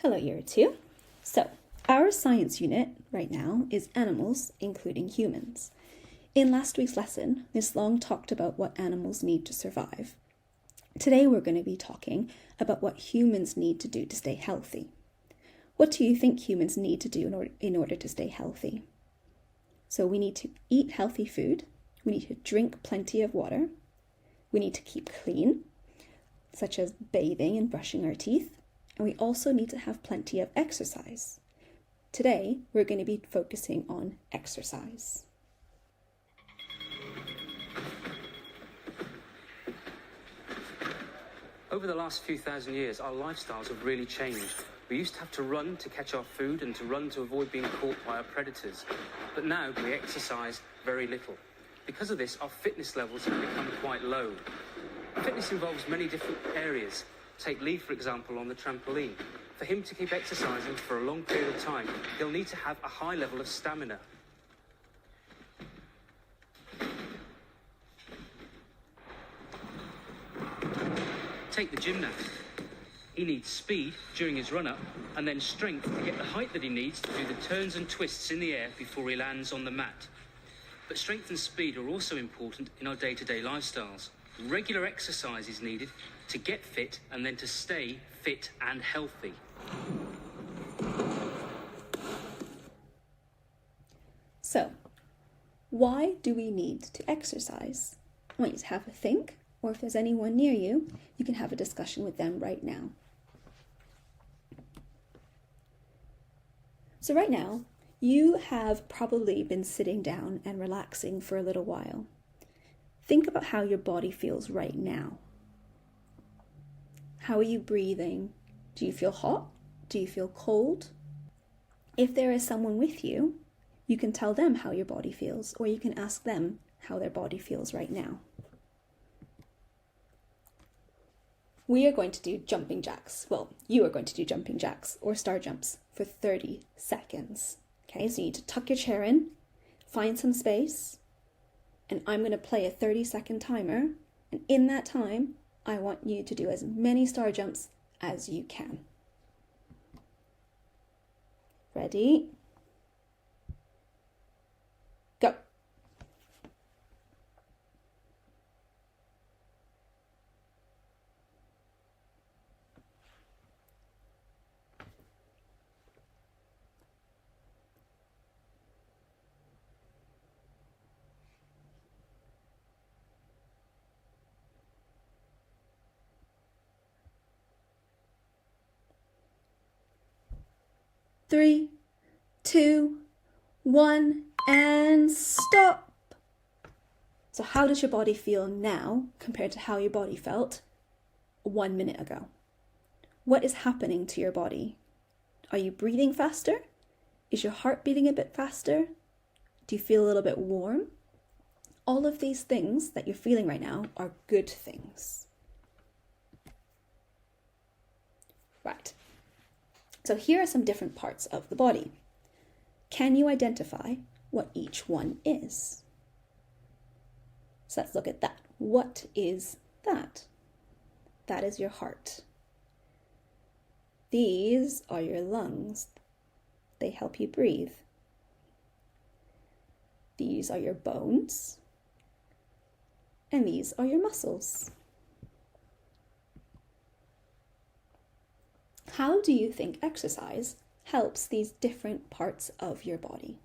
Hello, Year 2. So, our science unit right now is animals, including humans. In last week's lesson, Miss Long talked about what animals need to survive. Today we're going to be talking about what humans need to do to stay healthy. What do you think humans need to do in order to stay healthy? So we need to eat healthy food, we need to drink plenty of water, we need to keep clean, such as bathing and brushing our teeth, and we also need to have plenty of exercise. Today, we're going to be focusing on exercise. Over the last few thousand years, our lifestyles have really changed. We used to have to run to catch our food and to run to avoid being caught by our predators. But now we exercise very little. Because of this, our fitness levels have become quite low. Fitness involves many different areas. Take Lee, for example, on the trampoline. For him to keep exercising for a long period of time, he'll need to have a high level of stamina. Take the gymnast. He needs speed during his run-up and then strength to get the height that he needs to do the turns and twists in the air before he lands on the mat. But strength and speed are also important in our day-to-day lifestyles. Regular exercise is needed to get fit and then to stay fit and healthy. So, why do we need to exercise? I want you to have a think, or if there's anyone near you, you can have a discussion with them right now. So right now, you have probably been sitting down and relaxing for a little while. Think about how your body feels right now. How are you breathing? Do you feel hot? Do you feel cold? If there is someone with you, you can tell them how your body feels, or you can ask them how their body feels right now. We are going to do jumping jacks. Well, you are going to do jumping jacks or star jumps for 30 seconds. Okay, so you need to tuck your chair in, find some space, and I'm going to play a 30-second timer. And in that time, I want you to do as many star jumps as you can. Ready? Go. Three, 2, 1, and stop. So how does your body feel now compared to how your body felt 1 minute ago? What is happening to your body? Are you breathing faster? Is your heart beating a bit faster? Do you feel a little bit warm? All of these things that you're feeling right now are good things. Right. So here are some different parts of the body. Can you identify what each one is? So let's look at that. What is that? That is your heart. These are your lungs. They help you breathe. These are your bones. And these are your muscles. How do you think exercise helps these different parts of your body?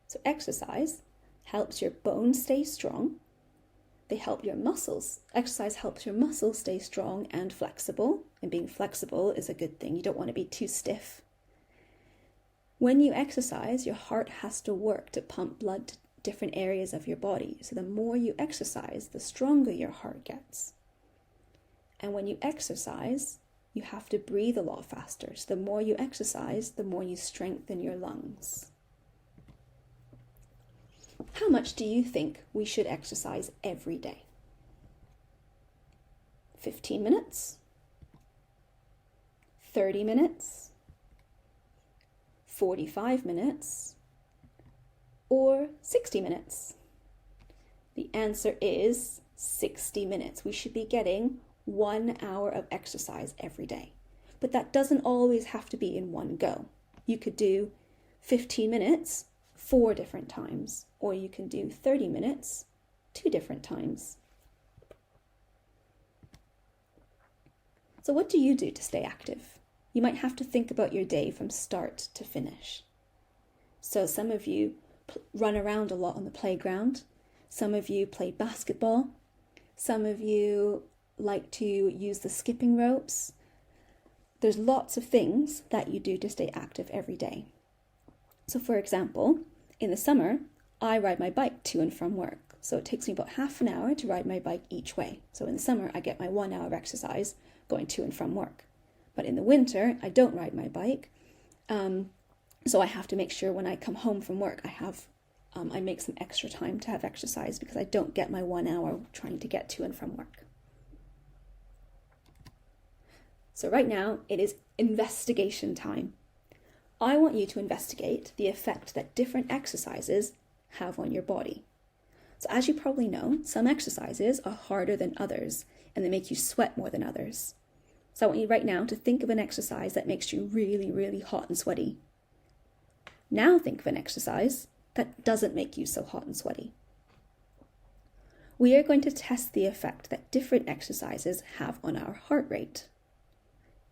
So exercise helps your bones stay strong. They help your muscles. Exercise helps your muscles stay strong and flexible. And being flexible is a good thing. You don't want to be too stiff. When you exercise, your heart has to work to pump blood to different areas of your body. So the more you exercise, the stronger your heart gets. And when you exercise, you have to breathe a lot faster. So the more you exercise, the more you strengthen your lungs. How much do you think we should exercise every day? 15 minutes? 30 minutes? 45 minutes? Or 60 minutes? The answer is 60 minutes. We should be getting 1 hour of exercise every day. But that doesn't always have to be in one go. You could do 15 minutes 4 different times, or you can do 30 minutes 2 different times. So what do you do to stay active? You might have to think about your day from start to finish. So some of you run around a lot on the playground. Some of you play basketball. Some of you like to use the skipping ropes. There's lots of things that you do to stay active every day. So for example, in the summer, I ride my bike to and from work. So it takes me about half an hour to ride my bike each way. So in the summer, I get my 1 hour of exercise going to and from work. But in the winter, I don't ride my bike. So I have to make sure when I come home from work, I make some extra time to have exercise because I don't get my 1 hour trying to get to and from work. So right now, it is investigation time. I want you to investigate the effect that different exercises have on your body. So as you probably know, some exercises are harder than others and they make you sweat more than others. So I want you right now to think of an exercise that makes you really, really hot and sweaty. Now think of an exercise that doesn't make you so hot and sweaty. We are going to test the effect that different exercises have on our heart rate.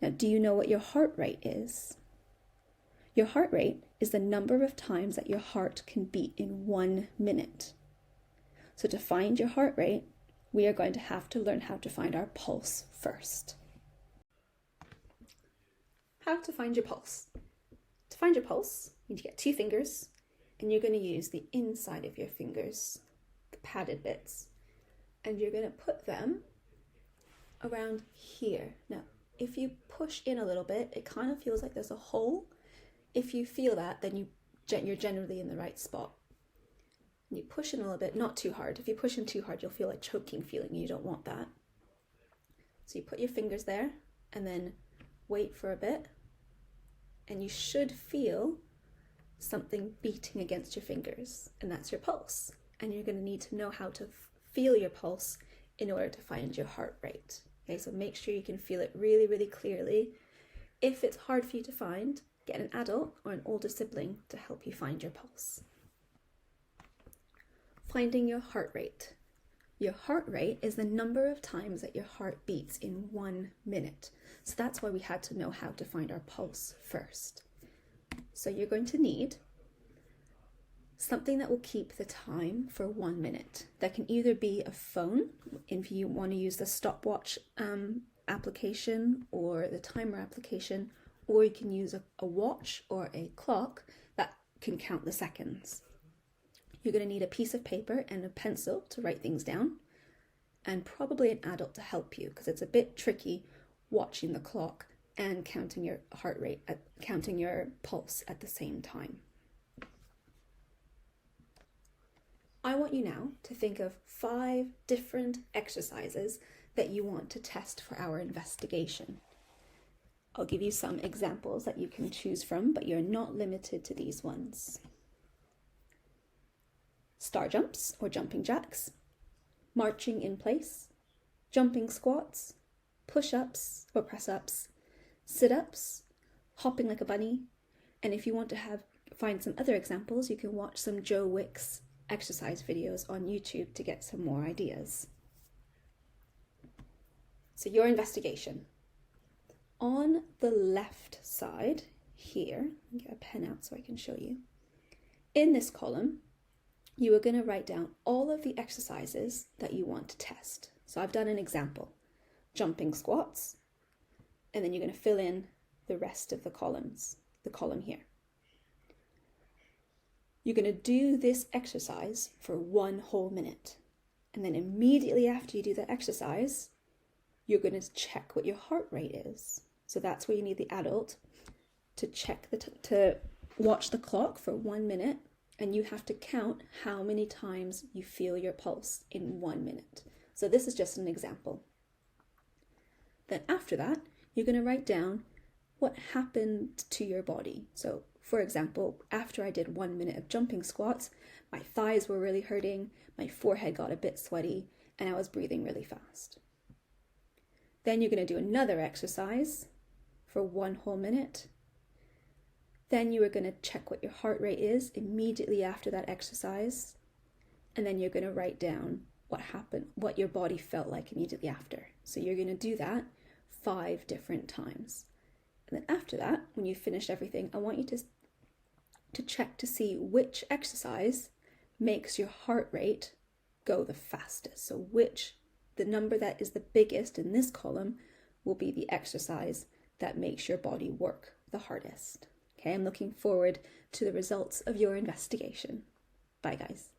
Now, do you know what your heart rate is? Your heart rate is the number of times that your heart can beat in 1 minute. So to find your heart rate, we are going to have to learn how to find our pulse first. How to find your pulse. To find your pulse, you need to get 2 fingers, and you're going to use the inside of your fingers, the padded bits, and you're going to put them around here. Now, if you push in a little bit, it kind of feels like there's a hole. If you feel that, then you're generally in the right spot. And you push in a little bit, not too hard. If you push in too hard, you'll feel a choking feeling. You don't want that. So you put your fingers there and then wait for a bit. And you should feel something beating against your fingers. And that's your pulse. And you're going to need to know how to feel your pulse in order to find your heart rate. Okay, so make sure you can feel it really, really clearly. If it's hard for you to find, get an adult or an older sibling to help you find your pulse. Finding your heart rate. Your heart rate is the number of times that your heart beats in 1 minute. So that's why we had to know how to find our pulse first. So you're going to need something that will keep the time for 1 minute. That can either be a phone, if you want to use the stopwatch application or the timer application, or you can use a watch or a clock that can count the seconds. You're going to need a piece of paper and a pencil to write things down, and probably an adult to help you because it's a bit tricky watching the clock and counting your heart rate, counting your pulse at the same time. I want you now to think of 5 different exercises that you want to test for our investigation. I'll give you some examples that you can choose from, but you're not limited to these ones. Star jumps or jumping jacks, marching in place, jumping squats, push-ups or press-ups, sit-ups, hopping like a bunny, and if you want to find some other examples, you can watch some Joe Wicks exercise videos on YouTube to get some more ideas. So your investigation. On the left side here, I'll get a pen out so I can show you. In this column, you are going to write down all of the exercises that you want to test. So I've done an example, jumping squats, and then you're going to fill in the rest of the columns, the column here. You're going to do this exercise for 1 whole minute. And then immediately after you do the exercise, you're going to check what your heart rate is. So that's where you need the adult to check to watch the clock for 1 minute, and you have to count how many times you feel your pulse in 1 minute. So this is just an example. Then after that, you're going to write down what happened to your body. So for example, after I did 1 minute of jumping squats, my thighs were really hurting, my forehead got a bit sweaty, and I was breathing really fast. Then you're going to do another exercise for 1 whole minute. Then you are going to check what your heart rate is immediately after that exercise. And then you're going to write down what happened, what your body felt like immediately after. So you're going to do that 5 different times. And then after that, when you finish everything, I want you to check to see which exercise makes your heart rate go the fastest. So the number that is the biggest in this column will be the exercise that makes your body work the hardest. Okay, I'm looking forward to the results of your investigation. Bye, guys.